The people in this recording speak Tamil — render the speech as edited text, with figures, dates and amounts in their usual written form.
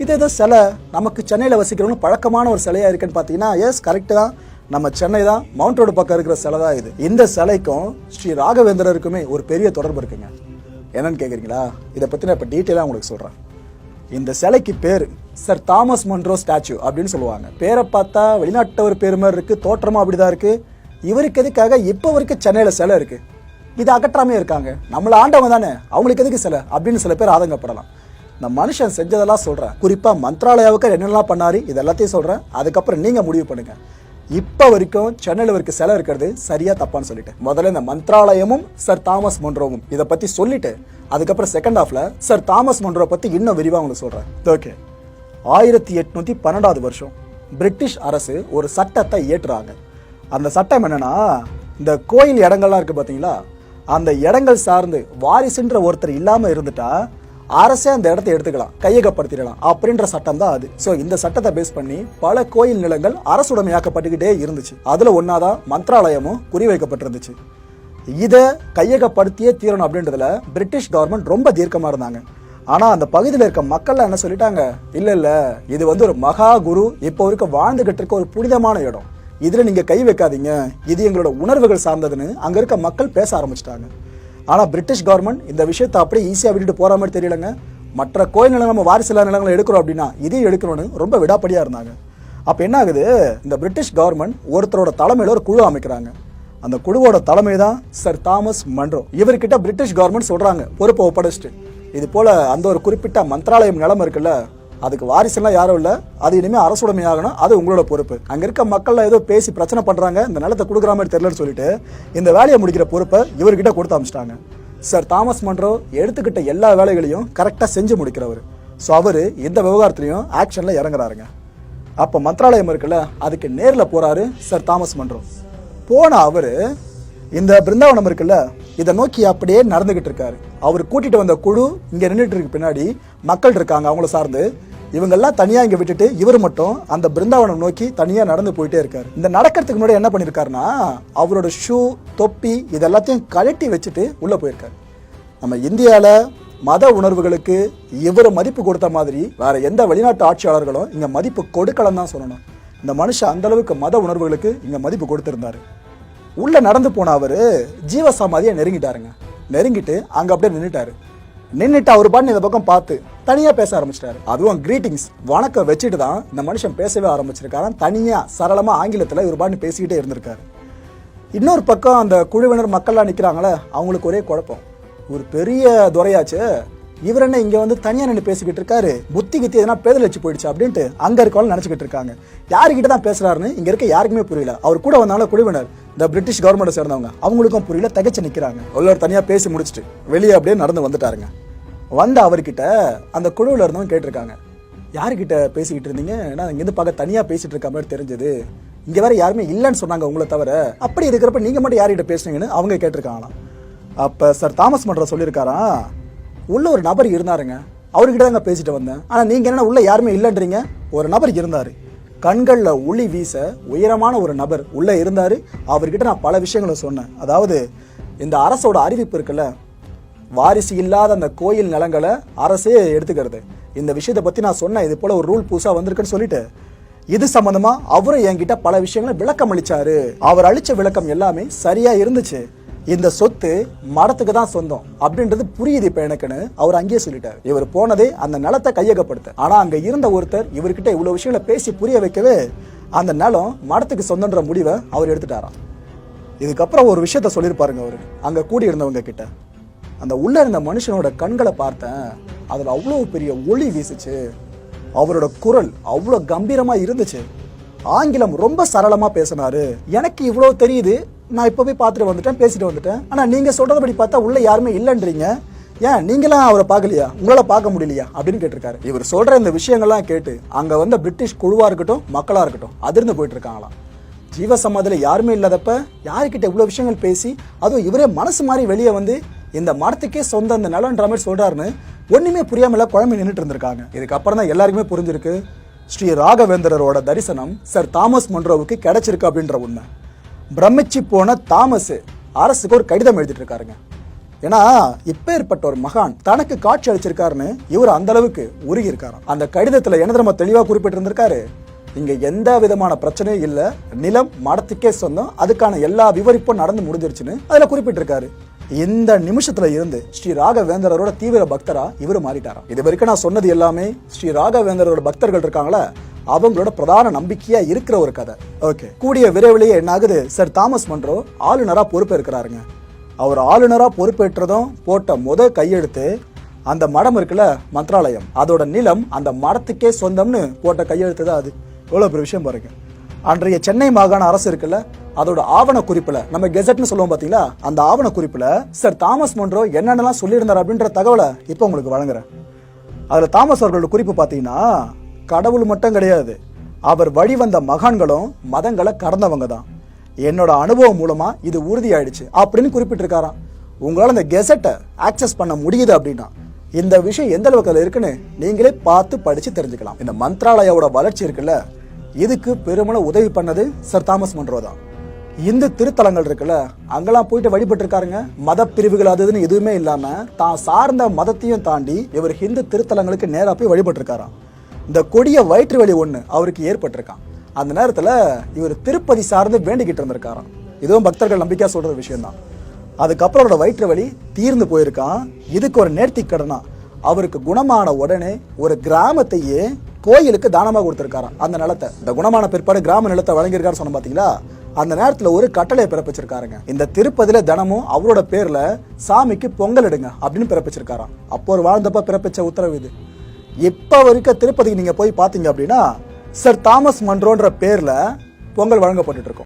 இது ஏதோ சிலை நமக்கு சென்னையில் வசிக்கிறவங்க பழக்கமான ஒரு சிலையா இருக்குன்னு பார்த்தீங்கன்னா எஸ் கரெக்டு தான். நம்ம சென்னை தான், மவுண்ட் ரோடு பக்கம் இருக்கிற சிலை தான் இது. இந்த சிலைக்கும் ஸ்ரீ ராகவேந்திரருக்குமே ஒரு பெரிய தொடர்பு இருக்குங்க. என்னன்னு கேட்குறீங்களா? இதை பற்றி நான் இப்போ டீட்டெயிலாக உங்களுக்கு சொல்கிறேன். இந்த சிலைக்கு பேர் சர் தாமஸ் மன்றோ ஸ்டாச்சு அப்படின்னு சொல்லுவாங்க. பேரை பார்த்தா வெளிநாட்டவர் பேர் மாதிரி இருக்குது, தோற்றமாக அப்படிதான் இருக்குது. இவருக்கு எதுக்காக இப்போ வரைக்கும் சென்னையில் சிலை இருக்குது, இது அகற்றாமே இருக்காங்க. நம்மளை ஆண்டவங்க தானே, அவங்களுக்கு எதுக்கு சிலை அப்படின்னு சில பேர் ஆதங்கப்படலாம். இந்த மனுஷன் செஞ்சதெல்லாம் சொல்கிறேன், குறிப்பாக மந்த்ராலயாவுக்கு என்னென்னலாம் பண்ணாரு இது எல்லாத்தையும் சொல்கிறேன். அதுக்கப்புறம் நீங்கள் முடிவு பண்ணுங்கள். இப்போ வரைக்கும் சென்னையில் இருக்க சிலை இருக்கிறது சரியா தப்பான்னு சொல்லிட்டு முதல்ல இந்த மந்த்ராலயமும் சர் தாமஸ் மன்றோவும் இதை பற்றி சொல்லிட்டு அதுக்கப்புறம் செகண்ட் ஹாஃப்ல சர் தாமஸ் மன்றோ பற்றி இன்னும் விரிவாக உங்களுக்கு சொல்கிறேன். ஓகே, 1812 வருஷம் பிரிட்டிஷ் அரசு ஒரு சட்டத்தை இயற்றுறாங்க. அந்த சட்டம் என்னன்னா, இந்த கோயில் இடங்கள்லாம் இருக்கு பார்த்தீங்களா, அந்த இடங்கள் சார்ந்து வாரிசுன்ற ஒருத்தர் இல்லாமல் இருந்துட்டா அரசே அந்த இடத்தை எடுத்துக்கலாம், கையகப்படுத்திடலாம் அப்படின்ற சட்டம் தான் அது. ஸோ இந்த சட்டத்தை பேஸ் பண்ணி பல கோயில் நிலங்கள் அரசுடைமையாக்கப்பட்டுக்கிட்டே இருந்துச்சு. அதுல ஒன்னாதான் மந்த்ராலயமும் குறிவைக்கப்பட்டிருந்துச்சு. இதை கையகப்படுத்தியே தீரணும் அப்படின்றதுல பிரிட்டிஷ் கவர்மெண்ட் ரொம்ப தீர்க்கமா இருந்தாங்க. ஆனா அந்த பகுதியில் இருக்க மக்கள் என்ன சொல்லிட்டாங்க, இல்ல இது வந்து ஒரு மகா குரு இப்போ வரைக்கும் வாழ்ந்துகிட்டு இருக்க ஒரு புனிதமான இடம், இதுல நீங்க கை வைக்காதீங்க, இது எங்களோட உணர்வுகள் சார்ந்ததுன்னு அங்க இருக்க மக்கள் பேச ஆரம்பிச்சிட்டாங்க. ஆனால் பிரிட்டிஷ் கவர்மெண்ட் இந்த விஷயத்தை அப்படியே ஈஸியாக விட்டுட்டு போகிற மாதிரி தெரியலங்க. மற்ற கோயில் நிலம் நம்ம வாரிசில்லா நிலங்களை எடுக்கிறோம் அப்படின்னா இதையும் எடுக்கணும்னு ரொம்ப விடாப்படியாக இருந்தாங்க. அப்போ என்ன ஆகுது, இந்த பிரிட்டிஷ் கவர்மெண்ட் ஒருத்தரோட தலைமையில் ஒரு குழு அமைக்கிறாங்க. அந்த குழுவோட தலைமை தான் சர் தாமஸ் மன்றோ. இவர்கிட்ட பிரிட்டிஷ் கவர்மெண்ட் சொல்கிறாங்க, பொறுப்பை ஒப்படைச்சிட்டு இது போல் அந்த ஒரு குறிப்பிட்ட மந்த்ராலயம் நிலம் இருக்குல்ல, அதுக்கு வாரிசுலாம் யாரும் இல்லை, அது இனிமேல் அரசுடைமையாகணும், அது உங்களோட பொறுப்பு. அங்கே இருக்க மக்கள்லாம் ஏதோ பேசி பிரச்சனை பண்ணுறாங்க, இந்த நிலத்தை கொடுக்குற மாதிரி தெரியலன்னு சொல்லிட்டு இந்த வேலையை முடிக்கிற பொறுப்பை இவர்கிட்ட கொடுத்து அமைச்சிட்டாங்க. சர் தாமஸ் மன்றோ எடுத்துக்கிட்ட எல்லா வேலைகளையும் கரெக்டாக செஞ்சு முடிக்கிறவர். ஸோ அவர் எந்த விவகாரத்துலையும் ஆக்ஷனில் இறங்குறாருங்க. அப்போ மந்த்ராலயம் இருக்குல்ல, அதுக்கு நேரில் போகிறாரு சர் தாமஸ் மன்றோ. போன அவர் இந்த பிருந்தாவனம் இருக்குல்ல, இதை நோக்கி அப்படியே நடந்துகிட்டு இருக்காரு. அவர் கூட்டிட்டு வந்த குழு இங்க நின்றுட்டு இருக்கு, பின்னாடி மக்கள் இருக்காங்க அவங்கள சார்ந்து. இவங்கெல்லாம் தனியா இங்க விட்டுட்டு இவர் மட்டும் அந்த பிருந்தாவனம் நோக்கி தனியா நடந்து போயிட்டே இருக்காரு. இந்த நடக்கிறதுக்கு முன்னாடி என்ன பண்ணிருக்காருன்னா, அவரோட ஷூ தொப்பி இதெல்லாத்தையும் கழட்டி வச்சுட்டு உள்ள போயிருக்காரு. நம்ம இந்தியால மத உணர்வுகளுக்கு இவர் மதிப்பு கொடுத்த மாதிரி வேற எந்த வெளிநாட்டு ஆட்சியாளர்களும் இங்க மதிப்பு கொடுக்கலன்னு தான் சொல்லணும். இந்த மனுஷன் அந்த அளவுக்கு மத உணர்வுகளுக்கு இங்க மதிப்பு கொடுத்திருந்தாரு. உள்ள நடந்து போன அவரு ஜீவசமாதியை நெருங்கிட்டாருங்க. நெருங்கிட்டு அங்க அப்படியே நின்றுட்டு அவர் பாட்டு இந்த பக்கம் பார்த்து தனியா பேச ஆரம்பிச்சிட்டாரு. அதுவும் கிரீட்டிங்ஸ் வணக்கம் வச்சுட்டு தான் இந்த மனுஷன் பேசவே ஆரம்பிச்சிருக்காரு. தனியா சரளமா ஆங்கிலத்துல இவர் பாட்டு பேசிக்கிட்டே இருந்திருக்காரு. இன்னொரு பக்கம் அந்த குழுவினர் மக்கள்லாம் நிக்கிறாங்களே, அவங்களுக்கு ஒரே குழப்பம், ஒரு பெரிய துறையாச்சு, இவர் என்ன இங்க வந்து தனியா நின்று பேசிக்கிட்டு இருக்காரு, புத்தி கித்தி எதனா பேதல் வச்சு போயிடுச்சு அப்படின்ட்டு அங்க இருக்கவங்க நினைச்சுக்கிட்டு இருக்காங்க. யாருக்கிட்ட தான் பேசுறாருன்னு இங்க இருக்க யாருக்குமே புரியல. அவர் கூட வந்தாலும் குழுவினர் இந்த பிரிட்டிஷ் கவர்மெண்ட் சேர்ந்தவங்க அவங்களுக்கும் புரியல, தகச்சு நிக்கிறாங்க. ஒரு தனியா பேசி முடிச்சுட்டு வெளியே அப்படியே நடந்து வந்துட்டாருங்க. வந்து அவர்கிட்ட அந்த குழுவில் இருந்தவங்க கேட்டிருக்காங்க, யாருக்கிட்ட பேசிக்கிட்டு இருந்தீங்க, ஏன்னா இங்கிருந்து பார்க்க தனியா பேசிட்டு இருக்க மாதிரி தெரிஞ்சது, இங்க வேற யாருமே இல்லைன்னு சொன்னாங்க உங்களை தவிர, அப்படி இருக்கிறப்ப நீங்க மட்டும் யார்கிட்ட பேசுனீங்கன்னு அவங்க கேட்டிருக்காங்களாம். அப்ப சர் தாமஸ் மன்றோ சொல்லியிருக்காரா, உள்ள ஒரு நபர் இருந்தாருங்க, அவர்கிட்ட தாங்க பேசிட்டு வந்தேன், ஆனா நீங்க என்ன உள்ள யாருமே இல்லைன்றீங்க. ஒரு நபர் இருந்தாரு, கண்கள்ல ஒளி வீச உயரமான ஒரு நபர் உள்ள இருந்தாரு. அவர்கிட்ட நான் பல விஷயங்களை சொன்னேன். அதாவது இந்த அரசோட அறிவிப்பு இருக்குல்ல, வாரிசு இல்லாத அந்த கோயில் நிலங்களை அரசே எடுத்துக்கிறது, இந்த விஷயத்தை பத்தி நான் சொன்னேன். இது போல ஒரு ரூல் புதுசா வந்திருக்குன்னு சொல்லிட்டு இது சம்பந்தமா அவரும் என்கிட்ட பல விஷயங்களை விளக்கம் அளிச்சாரு. அவர் அளிச்ச விளக்கம் எல்லாமே சரியா இருந்துச்சு. இந்த சொத்து மரத்துக்கு தான் சொந்தம் அப்படின்றது புரியுது இப்ப எனக்குன்னு அவர் அங்கேயே சொல்லிட்டாரு. இவர் போனதே அந்த நிலத்தை கையகப்படுத்த. ஆனா அங்க இருந்த ஒருத்தர் இவர்கிட்ட இவ்வளவு விஷயங்களை பேசி புரிய வைக்கவே அந்த நிலம் மரத்துக்கு சொந்தன்ற முடிவை அவர் எடுத்துட்டாராம். இதுக்கப்புறம் ஒரு விஷயத்த சொல்லியிருப்பாருங்க அவரு அங்க கூடி இருந்தவங்க கிட்ட, அந்த உள்ள இருந்த மனுஷனோட கண்களை பார்த்தேன், அதுல அவ்வளவு பெரிய ஒளி வீசுச்சு, அவரோட குரல் அவ்வளவு கம்பீரமா இருந்துச்சு, ஆங்கிலம் ரொம்ப சரளமா பேசினாரு. எனக்கு இவ்வளவு தெரியுது, நான் இப்ப போய் பார்த்துட்டு வந்துட்டேன், பேசிட்டு வந்துட்டேன், ஆனா நீங்க சொல்றபடி பார்த்தா உள்ள யாருமே இல்லைன்றீங்க, ஏன் நீங்களாம் அவரை பார்க்கலையா, உங்களால பார்க்க முடியலையா அப்படின்னு கேட்டிருக்காரு. இவர் சொல்ற இந்த விஷயங்கள்லாம் கேட்டு அங்க வந்த பிரிட்டிஷ் குழுவா இருக்கட்டும் மக்களா இருக்கட்டும் அதிர்ந்து போயிட்டு இருக்காங்களாம். ஜீவசமாதியில யாருமே இல்லாதப்ப யாருக்கிட்ட இவ்வளவு விஷயங்கள் பேசி அதுவும் இவரே மனசு மாதிரி வெளியே வந்து இந்த மரத்துக்கே சொந்த அந்த நிலன்ற மாதிரி சொல்றாருன்னு ஒண்ணுமே புரியாமல குழம்பு நின்றுட்டு இருந்திருக்காங்க. இதுக்கப்புறம் தான் எல்லாருக்குமே புரிஞ்சிருக்கு, ஸ்ரீ ராகவேந்திரரோட தரிசனம் சர் தாமஸ் மன்றோவுக்கு கிடைச்சிருக்கு அப்படின்ற உண்மை. பிரமிச்சு போன தாமஸ் அரசுக்கு ஒரு கடிதம் எழுதிட்டு இருக்காருங்க. ஏன்னா இப்பேற்பட்ட ஒரு மகான் தனக்கு காட்சி அளிச்சிருக்காருன்னு இவர் அந்த அளவுக்கு உருகி இருக்காராம். அந்த கடிதத்துல என்ன நம்ம தெளிவா குறிப்பிட்டு இருந்திருக்காரு, இங்க எந்த விதமான பிரச்சனையும் இல்ல, நிலம் மடத்துக்கே சொந்தம், அதுக்கான எல்லா விவரிப்பும் நடந்து முடிஞ்சிருச்சுன்னு அதுல குறிப்பிட்டிருக்காரு. இந்த நிமிஷத்துல இருந்து ஸ்ரீ ராகவேந்திரரோட தீவிர பக்தரா இவரு மாறிட்டாராம். இது வரைக்கும் நான் சொன்னது எல்லாமே ஸ்ரீ ராகவேந்திரரோட பக்தர்கள் இருக்காங்களா அவங்களோட பிரதான நம்பிக்கையா இருக்கிற ஒரு கதை. ஓகே, கூடிய விரைவிலேயே என்ன ஆகுது, சர் தாமஸ் மன்றோ ஆளுநரா பொறுப்பேற்கிறாருங்க. அவர் ஆளுநரா பொறுப்பேற்றதும் போட்ட கையெழுத்து அந்த மடம் இருக்குல்ல மந்திராலயம், அதோட நிலம் அந்த மடத்துக்கே சொந்தம்னு போட்ட கையெழுத்து தான் அது. எவ்வளவு பெரிய விஷயம் பாருங்க. அன்றைய சென்னை மாகாண அரசு இருக்குல்ல, அதோட ஆவண குறிப்புல, நம்ம கெசட்னு சொல்லுவோம் பாத்தீங்களா, அந்த ஆவண குறிப்புல சர் தாமஸ் மன்றோ என்னென்னலாம் சொல்லியிருந்தார் அப்படின்ற தகவலை இப்ப உங்களுக்கு வழங்குறேன். அதுல தாமஸ் அவர்களோட குறிப்பு பாத்தீங்கன்னா, கடவுள் மட்டும் கிடையாது, அவர் வழிவந்த மகான்களும் மதங்களை கடந்தவங்க தான். என்னோட அனுபவம் மூலமா இது உறுதியாயிடுச்சு அப்படின்னு குறிப்பிட்டிருக்காராம். உங்களால இந்த கெசட்டை ஆக்சஸ் பண்ண முடியுது அப்படின்னா இந்த விஷயம் எந்த அளவுக்கு அதுல இருக்குன்னு நீங்களே பார்த்து படிச்சு தெரிஞ்சுக்கலாம். இந்த மந்திராலயோட வளர்ச்சி இருக்குல்ல, இதுக்கு பெருமள உதவி பண்ணது சர் தாமஸ் மன்றோ தான். இந்து திருத்தலங்கள் இருக்குல்ல, அங்கெல்லாம் போயிட்டு வழிபட்டு இருக்காருங்க. மத பிரிவுகள் அதுன்னு எதுவுமே இல்லாம தான் சார்ந்த மதத்தையும் தாண்டி இவர் ஹிந்து திருத்தலங்களுக்கு நேரா போய் வழிபட்டு இருக்காராம். இந்த கொடிய வயிற்று வலி ஒண்ணு அவருக்கு ஏற்பட்டிருக்கான். அந்த நேரத்துல இவர் திருப்பதி சார்ந்து வேண்டிக்கிட்டு இருந்திருக்காராம். இதுவும் பக்தர்கள் நம்பிக்கையா சொல்ற விஷயம் தான். அதுக்கப்புறம் அவரோட வயிற்று வலி தீர்ந்து போயிருக்கான். இதுக்கு ஒரு நேர்த்தி கடனா அவருக்கு குணமான உடனே ஒரு கிராமத்தையே கோயிலுக்கு தானமா கொடுத்திருக்காராம். அந்த நிலத்தை, இந்த குணமான பிற்பாடு கிராம நிலத்தை வழங்கியிருக்காரு சொன்ன பாத்தீங்களா, அந்த நேரத்துல ஒரு கட்டளை பிறப்பிச்சிருக்காருங்க. இந்த திருப்பதியில தினமும் அவரோட பேர்ல சாமிக்கு பொங்கல் எடுங்க அப்படின்னு பிறப்பிச்சிருக்காராம். அப்போ ஒரு வாழ்ந்தப்ப பிறப்பிச்ச உத்தரவு இது. இப்ப வரைக்கும் திருப்பதிக்கு நீங்க போய் பாத்தீங்க அப்படின்னா சர் தாமஸ் மன்றோன்ற பேர்ல பொங்கல் வழங்கப்பட்டு இருக்கும்.